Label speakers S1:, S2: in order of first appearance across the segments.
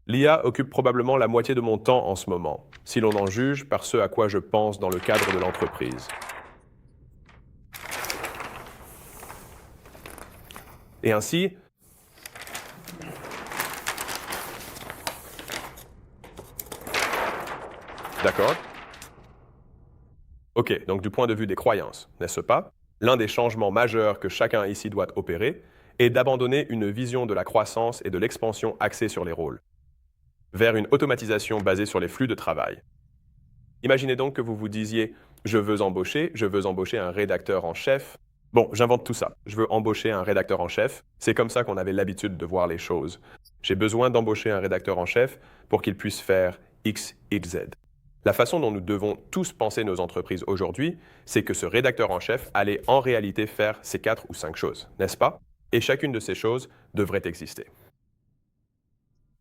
S1: L'IA occupe probablement la moitié de mon temps en ce moment, si l'on en juge par ce à quoi je pense dans le cadre de l'entreprise. Et ainsi, d'accord? Ok, donc du point de vue des croyances, n'est-ce pas? L'un des changements majeurs que chacun ici doit opérer est d'abandonner une vision de la croissance et de l'expansion axée sur les rôles, vers une automatisation basée sur les flux de travail. Imaginez donc que vous vous disiez, je veux embaucher un rédacteur en chef. Bon, j'invente tout ça. Je veux embaucher un rédacteur en chef. C'est comme ça qu'on avait l'habitude de voir les choses. J'ai besoin d'embaucher un rédacteur en chef pour qu'il puisse faire X, Y, Z. La façon dont nous devons tous penser nos entreprises aujourd'hui, c'est que ce rédacteur en chef allait en réalité faire ces 4 ou 5 choses, n'est-ce pas? Et chacune de ces choses devrait exister.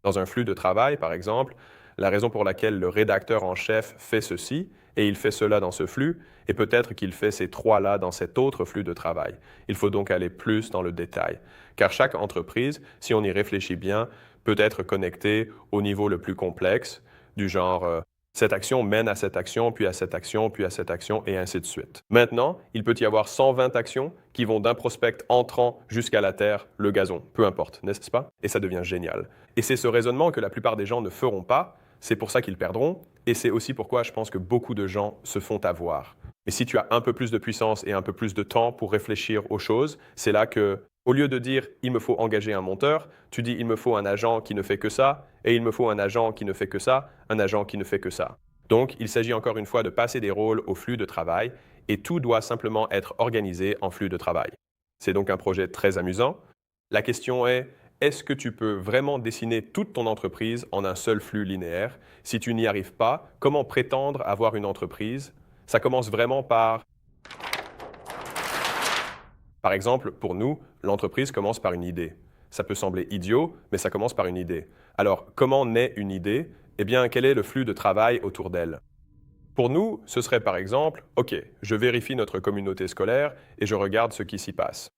S1: Dans un flux de travail, par exemple, la raison pour laquelle le rédacteur en chef fait ceci et il fait cela dans ce flux, et peut-être qu'il fait ces trois-là dans cet autre flux de travail. Il faut donc aller plus dans le détail, car chaque entreprise, si on y réfléchit bien, peut être connectée au niveau le plus complexe, du genre cette action mène à cette action, puis à cette action, puis à cette action, et ainsi de suite. Maintenant, il peut y avoir 120 actions qui vont d'un prospect entrant jusqu'à la terre, le gazon, peu importe, n'est-ce pas? Et ça devient génial. Et c'est ce raisonnement que la plupart des gens ne feront pas, c'est pour ça qu'ils perdront, et c'est aussi pourquoi je pense que beaucoup de gens se font avoir. Mais si tu as un peu plus de puissance et un peu plus de temps pour réfléchir aux choses, c'est là que, au lieu de dire il me faut engager un monteur, tu dis il me faut un agent qui ne fait que ça, et il me faut un agent qui ne fait que ça, un agent qui ne fait que ça. Donc, il s'agit encore une fois de passer des rôles au flux de travail, et tout doit simplement être organisé en flux de travail. C'est donc un projet très amusant. La question est-ce que tu peux vraiment dessiner toute ton entreprise en un seul flux linéaire? Si tu n'y arrives pas, comment prétendre avoir une entreprise? Ça commence vraiment par exemple, pour nous, l'entreprise commence par une idée. Ça peut sembler idiot, mais ça commence par une idée. Alors, comment naît une idée? Eh bien, quel est le flux de travail autour d'elle? Pour nous, ce serait par exemple, OK, je vérifie notre communauté scolaire et je regarde ce qui s'y passe.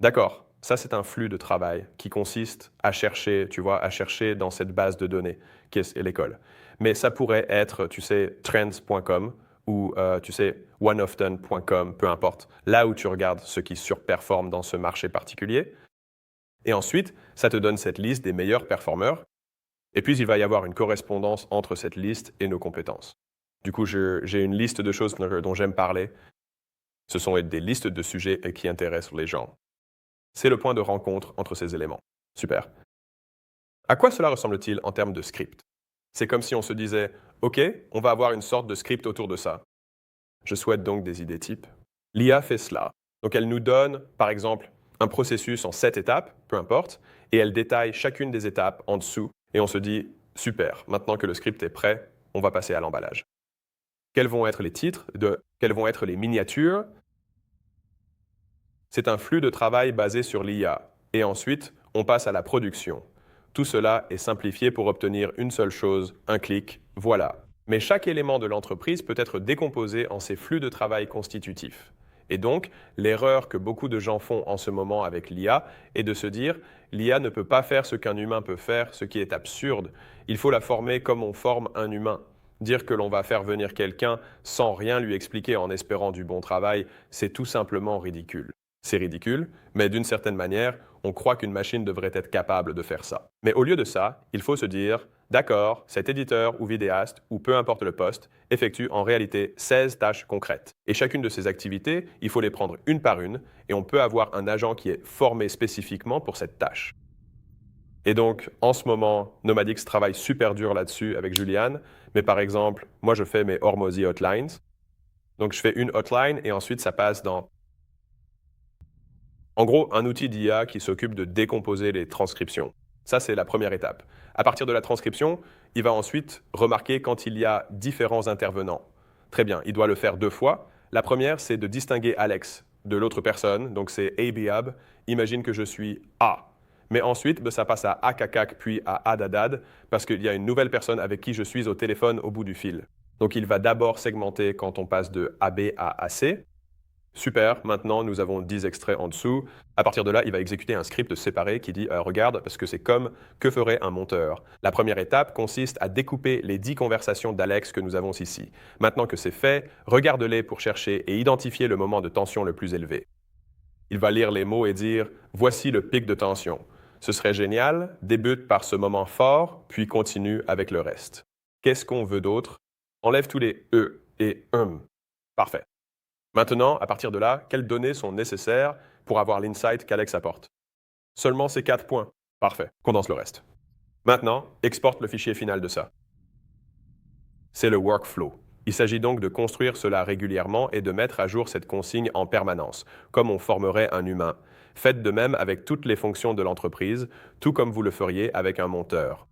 S1: D'accord, ça c'est un flux de travail qui consiste à chercher, tu vois, à chercher dans cette base de données qui est l'école. Mais ça pourrait être, tu sais, trends.com ou, tu sais, oneoften.com, peu importe, là où tu regardes ce qui surperforme dans ce marché particulier. Et ensuite, ça te donne cette liste des meilleurs performeurs. Et puis, il va y avoir une correspondance entre cette liste et nos compétences. Du coup, j'ai une liste de choses dont j'aime parler. Ce sont des listes de sujets qui intéressent les gens. C'est le point de rencontre entre ces éléments. Super. À quoi cela ressemble-t-il en termes de script? C'est comme si on se disait, OK, on va avoir une sorte de script autour de ça. Je souhaite donc des idées types. L'IA fait cela. Donc elle nous donne, par exemple, un processus en 7 étapes, peu importe, et elle détaille chacune des étapes en dessous. Et on se dit, super, maintenant que le script est prêt, on va passer à l'emballage. Quels vont être les titres, quelles vont être les miniatures? C'est un flux de travail basé sur l'IA. Et ensuite, on passe à la production. Tout cela est simplifié pour obtenir une seule chose, un clic, voilà. Mais chaque élément de l'entreprise peut être décomposé en ces flux de travail constitutifs. Et donc, l'erreur que beaucoup de gens font en ce moment avec l'IA est de se dire l'IA ne peut pas faire ce qu'un humain peut faire, ce qui est absurde. Il faut la former comme on forme un humain. Dire que l'on va faire venir quelqu'un sans rien lui expliquer en espérant du bon travail, c'est tout simplement ridicule. C'est ridicule, mais d'une certaine manière, on croit qu'une machine devrait être capable de faire ça. Mais au lieu de ça, il faut se dire, d'accord, cet éditeur ou vidéaste, ou peu importe le poste, effectue en réalité 16 tâches concrètes. Et chacune de ces activités, il faut les prendre une par une, et on peut avoir un agent qui est formé spécifiquement pour cette tâche. Et donc, en ce moment, Nomadix travaille super dur là-dessus avec Juliane, mais par exemple, moi je fais mes Hormozy hotlines. Donc je fais une hotline et ensuite ça passe dans en gros, un outil d'IA qui s'occupe de décomposer les transcriptions. Ça, c'est la première étape. À partir de la transcription, il va ensuite remarquer quand il y a différents intervenants. Très bien, il doit le faire 2 fois. La première, c'est de distinguer Alex de l'autre personne, donc c'est ABAB. Imagine que je suis A. Mais ensuite, ça passe à Akakak puis à Adadad, parce qu'il y a une nouvelle personne avec qui je suis au téléphone au bout du fil. Donc il va d'abord segmenter quand on passe de AB à AC, Super, maintenant nous avons 10 extraits en dessous. À partir de là, il va exécuter un script séparé qui dit regarde, parce que c'est comme que ferait un monteur. La première étape consiste à découper les 10 conversations d'Alex que nous avons ici. Maintenant que c'est fait, regarde-les pour chercher et identifier le moment de tension le plus élevé. Il va lire les mots et dire voici le pic de tension. Ce serait génial, débute par ce moment fort, puis continue avec le reste. Qu'est-ce qu'on veut d'autre? Enlève tous les et Parfait. Maintenant, à partir de là, quelles données sont nécessaires pour avoir l'insight qu'Alex apporte? Seulement ces 4 points. Parfait. Condense le reste. Maintenant, exporte le fichier final de ça. C'est le workflow. Il s'agit donc de construire cela régulièrement et de mettre à jour cette consigne en permanence, comme on formerait un humain. Faites de même avec toutes les fonctions de l'entreprise, tout comme vous le feriez avec un monteur.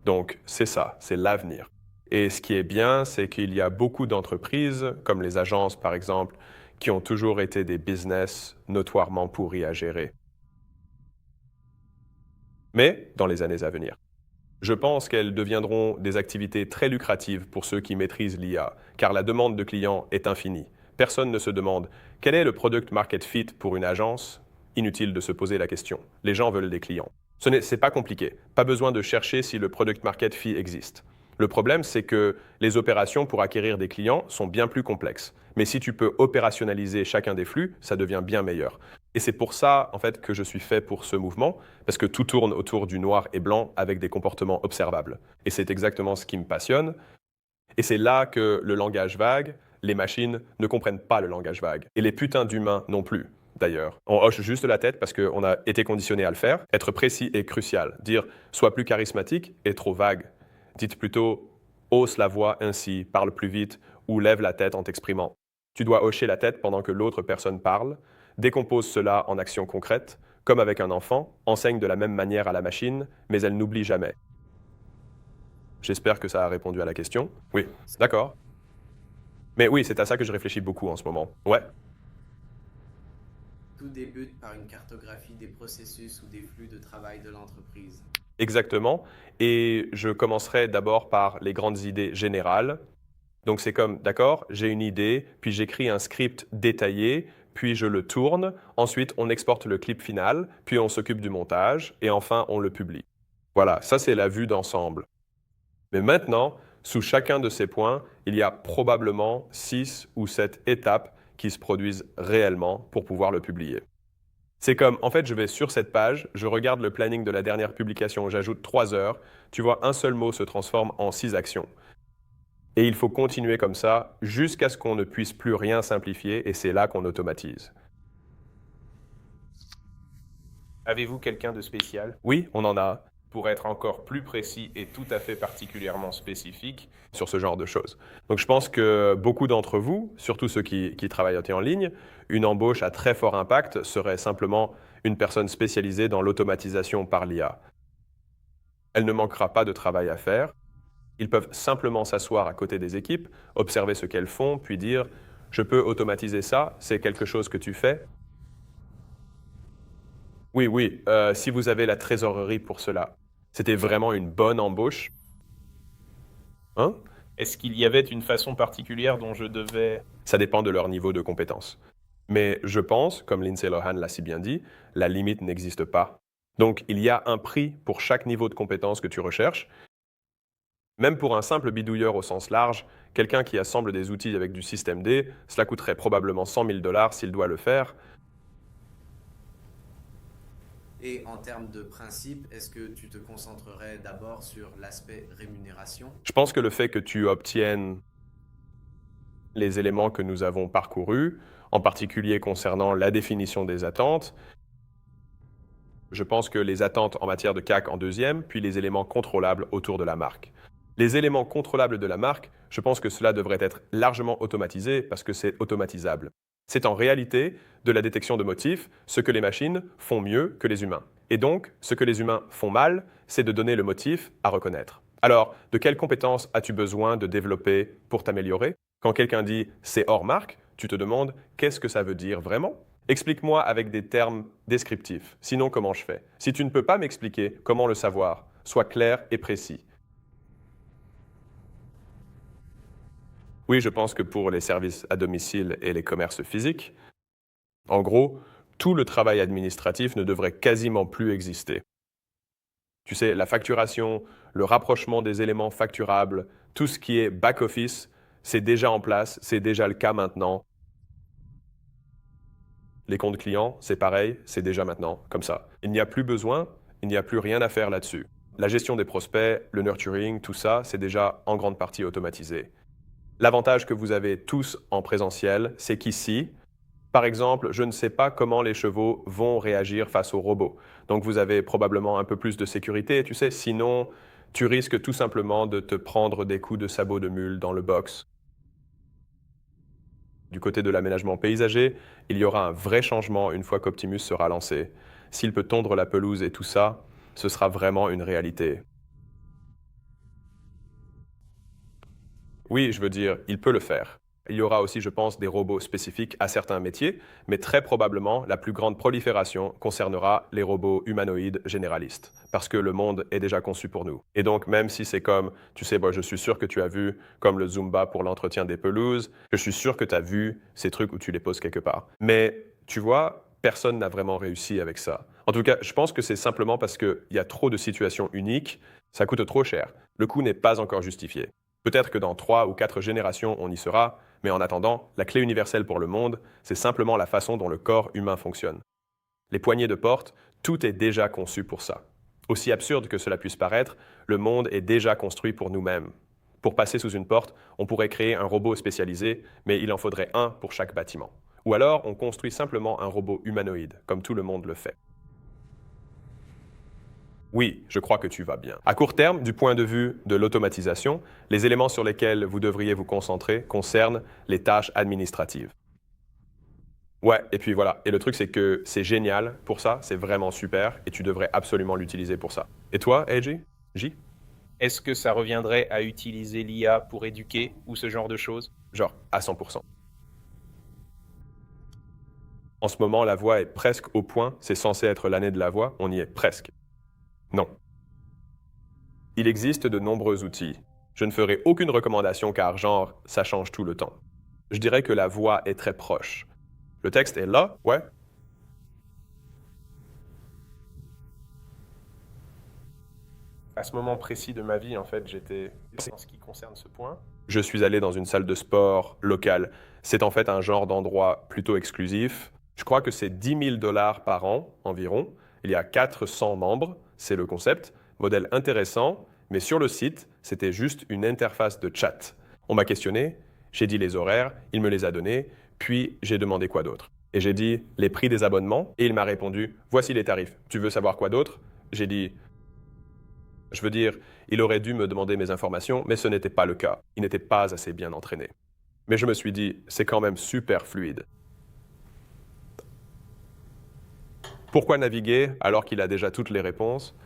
S1: Donc, c'est ça, c'est l'avenir. Et ce qui est bien, c'est qu'il y a beaucoup d'entreprises, comme les agences par exemple, qui ont toujours été des business notoirement pourris à gérer. Mais dans les années à venir, je pense qu'elles deviendront des activités très lucratives pour ceux qui maîtrisent l'IA, car la demande de clients est infinie. Personne ne se demande quel est le product market fit pour une agence. Inutile de se poser la question. Les gens veulent des clients. C'est pas compliqué. Pas besoin de chercher si le product market fit existe. Le problème, c'est que les opérations pour acquérir des clients sont bien plus complexes. Mais si tu peux opérationnaliser chacun des flux, ça devient bien meilleur. Et c'est pour ça, en fait, que je suis fait pour ce mouvement, parce que tout tourne autour du noir et blanc avec des comportements observables. Et c'est exactement ce qui me passionne. Et c'est là que le langage vague, les machines ne comprennent pas le langage vague. Et les putains d'humains non plus, d'ailleurs. On hoche juste la tête parce qu'on a été conditionné à le faire. Être précis est crucial. Dire « sois plus charismatique » est trop vague. Dites plutôt « hausse la voix ainsi, parle plus vite » ou « lève la tête en t'exprimant ». Tu dois hocher la tête pendant que l'autre personne parle. Décompose cela en actions concrètes. Comme avec un enfant, enseigne de la même manière à la machine, mais elle n'oublie jamais. J'espère que ça a répondu à la question. Oui, d'accord. Mais oui, c'est à ça que je réfléchis beaucoup en ce moment. Ouais,
S2: Tout débute par une cartographie des processus ou des flux de travail de l'entreprise.
S1: exactement. Et je commencerai d'abord par les grandes idées générales. Donc c'est comme, d'accord, j'ai une idée, puis j'écris un script détaillé, puis je le tourne, ensuite on exporte le clip final, puis on s'occupe du montage, et enfin on le publie. Voilà, ça c'est la vue d'ensemble. Mais maintenant, sous chacun de ces points, il y a probablement 6 ou 7 étapes qui se produisent réellement pour pouvoir le publier. C'est comme, en fait, je vais sur cette page, je regarde le planning de la dernière publication, j'ajoute 3 heures, tu vois, un seul mot se transforme en 6 actions. Et il faut continuer comme ça jusqu'à ce qu'on ne puisse plus rien simplifier, et c'est là qu'on automatise.
S3: Avez-vous quelqu'un de spécial?
S1: Oui, on en a
S3: Pour être encore plus précis et tout à fait particulièrement spécifique,
S1: sur ce genre de choses. Donc je pense que beaucoup d'entre vous, surtout ceux qui travaillent en ligne, une embauche à très fort impact serait simplement une personne spécialisée dans l'automatisation par l'IA. Elle ne manquera pas de travail à faire. Ils peuvent simplement s'asseoir à côté des équipes, observer ce qu'elles font, puis dire « je peux automatiser ça, c'est quelque chose que tu fais ». Oui, oui, si vous avez la trésorerie pour cela. C'était vraiment une bonne embauche. Hein?
S3: est-ce qu'il y avait une façon particulière dont je devais...
S1: Ça dépend de leur niveau de compétence. Mais je pense, comme Lindsay Lohan l'a si bien dit, la limite n'existe pas. Donc il y a un prix pour chaque niveau de compétence que tu recherches. Même pour un simple bidouilleur au sens large, quelqu'un qui assemble des outils avec du système D, cela coûterait probablement 100 000 $ s'il doit le faire.
S2: Et en termes de principe, est-ce que tu te concentrerais d'abord sur l'aspect rémunération?
S1: Je pense que le fait que tu obtiennes les éléments que nous avons parcourus, en particulier concernant la définition des attentes, je pense que les attentes en matière de CAC en deuxième, puis les éléments contrôlables autour de la marque. Les éléments contrôlables de la marque, je pense que cela devrait être largement automatisé parce que c'est automatisable. C'est en réalité de la détection de motifs, ce que les machines font mieux que les humains. Et donc, ce que les humains font mal, c'est de donner le motif à reconnaître. Alors, de quelles compétences as-tu besoin de développer pour t'améliorer? Quand quelqu'un dit c'est hors marque, tu te demandes qu'est-ce que ça veut dire vraiment? Explique-moi avec des termes descriptifs, sinon comment je fais? Si tu ne peux pas m'expliquer, comment le savoir? Sois clair et précis. Oui, je pense que pour les services à domicile et les commerces physiques, en gros, tout le travail administratif ne devrait quasiment plus exister. Tu sais, la facturation, le rapprochement des éléments facturables, tout ce qui est back-office, c'est déjà en place, c'est déjà le cas maintenant. Les comptes clients, c'est pareil, c'est déjà maintenant, comme ça. Il n'y a plus besoin, il n'y a plus rien à faire là-dessus. La gestion des prospects, le nurturing, tout ça, c'est déjà en grande partie automatisé. L'avantage que vous avez tous en présentiel, c'est qu'ici, par exemple, je ne sais pas comment les chevaux vont réagir face aux robots. Donc vous avez probablement un peu plus de sécurité, tu sais, sinon tu risques tout simplement de te prendre des coups de sabot de mule dans le box. Du côté de l'aménagement paysager, il y aura un vrai changement une fois qu'Optimus sera lancé. S'il peut tondre la pelouse et tout ça, ce sera vraiment une réalité. Oui, je veux dire, il peut le faire. Il y aura aussi, je pense, des robots spécifiques à certains métiers, mais très probablement, la plus grande prolifération concernera les robots humanoïdes généralistes, parce que le monde est déjà conçu pour nous. Et donc, même si c'est comme, tu sais, je suis sûr que tu as vu, comme le Zumba pour l'entretien des pelouses, je suis sûr que tu as vu ces trucs où tu les poses quelque part. Mais, tu vois, personne n'a vraiment réussi avec ça. En tout cas, je pense que c'est simplement parce qu'il y a trop de situations uniques, ça coûte trop cher. Le coût n'est pas encore justifié. Peut-être que dans 3 ou 4 générations, on y sera, mais en attendant, la clé universelle pour le monde, c'est simplement la façon dont le corps humain fonctionne. Les poignées de porte, tout est déjà conçu pour ça. Aussi absurde que cela puisse paraître, le monde est déjà construit pour nous-mêmes. Pour passer sous une porte, on pourrait créer un robot spécialisé, mais il en faudrait un pour chaque bâtiment. Ou alors, on construit simplement un robot humanoïde, comme tout le monde le fait. Oui, je crois que tu vas bien. À court terme, du point de vue de l'automatisation, les éléments sur lesquels vous devriez vous concentrer concernent les tâches administratives. Ouais, et puis voilà. Et le truc, c'est que c'est génial pour ça, c'est vraiment super, et tu devrais absolument l'utiliser pour ça. Et toi, AJ? J?
S3: Est-ce que ça reviendrait à utiliser l'IA pour éduquer ou ce genre de choses?
S1: Genre, à 100%. En ce moment, la voix est presque au point, c'est censé être l'année de la voix, on y est presque. Non. Il existe de nombreux outils. Je ne ferai aucune recommandation car genre, ça change tout le temps. Je dirais que la voix est très proche. Le texte est là, ouais.
S3: À ce moment précis de ma vie, en fait, j'étais en ce qui concerne ce point.
S1: Je suis allé dans une salle de sport locale. C'est en fait un genre d'endroit plutôt exclusif. Je crois que c'est 10 000 $ par an environ. Il y a 400 membres, c'est le concept. Modèle intéressant, mais sur le site, c'était juste une interface de chat. On m'a questionné, j'ai dit les horaires, il me les a donnés, puis j'ai demandé quoi d'autre. Et j'ai dit les prix des abonnements, et il m'a répondu voici les tarifs. Tu veux savoir quoi d'autre? J'ai dit je veux dire, il aurait dû me demander mes informations, mais ce n'était pas le cas. Il n'était pas assez bien entraîné. Mais je me suis dit, c'est quand même super fluide. Pourquoi naviguer alors qu'il a déjà toutes les réponses?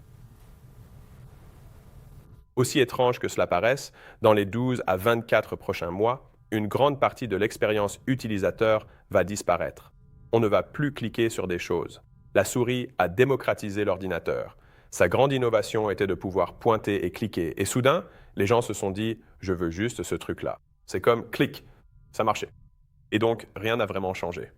S1: Aussi étrange que cela paraisse, dans les 12 à 24 prochains mois, une grande partie de l'expérience utilisateur va disparaître. On ne va plus cliquer sur des choses. La souris a démocratisé l'ordinateur. Sa grande innovation était de pouvoir pointer et cliquer. Et soudain, les gens se sont dit « je veux juste ce truc-là ». C'est comme « clic ». Ça marchait. Et donc, rien n'a vraiment changé.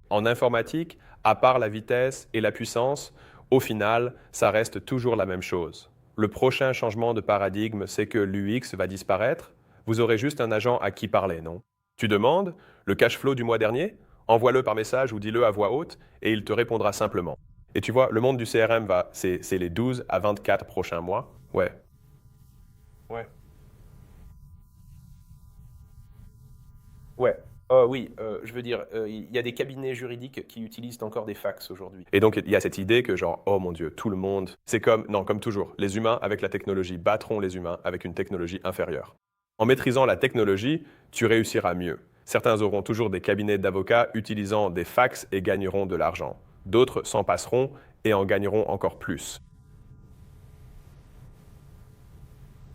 S1: En informatique, à part la vitesse et la puissance, au final, ça reste toujours la même chose. Le prochain changement de paradigme, c'est que l'UX va disparaître. Vous aurez juste un agent à qui parler, non? Tu demandes « le cash flow du mois dernier ?» Envoie-le par message ou dis-le à voix haute et il te répondra simplement. Et tu vois, le monde du CRM c'est les 12 à 24 prochains mois. Ouais.
S3: Ouais. Ouais. Oui, je veux dire, il y a des cabinets juridiques qui utilisent encore des fax aujourd'hui.
S1: Et donc, il y a cette idée que genre, oh mon Dieu, tout le monde... C'est comme, non, comme toujours, les humains avec la technologie battront les humains avec une technologie inférieure. En maîtrisant la technologie, tu réussiras mieux. Certains auront toujours des cabinets d'avocats utilisant des fax et gagneront de l'argent. D'autres s'en passeront et en gagneront encore plus.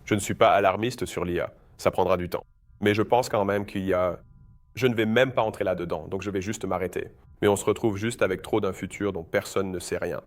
S1: Je ne suis pas alarmiste sur l'IA, ça prendra du temps. Mais je pense quand même qu'il y a... Je ne vais même pas entrer là-dedans, donc je vais juste m'arrêter. Mais on se retrouve juste avec trop d'un futur dont personne ne sait rien.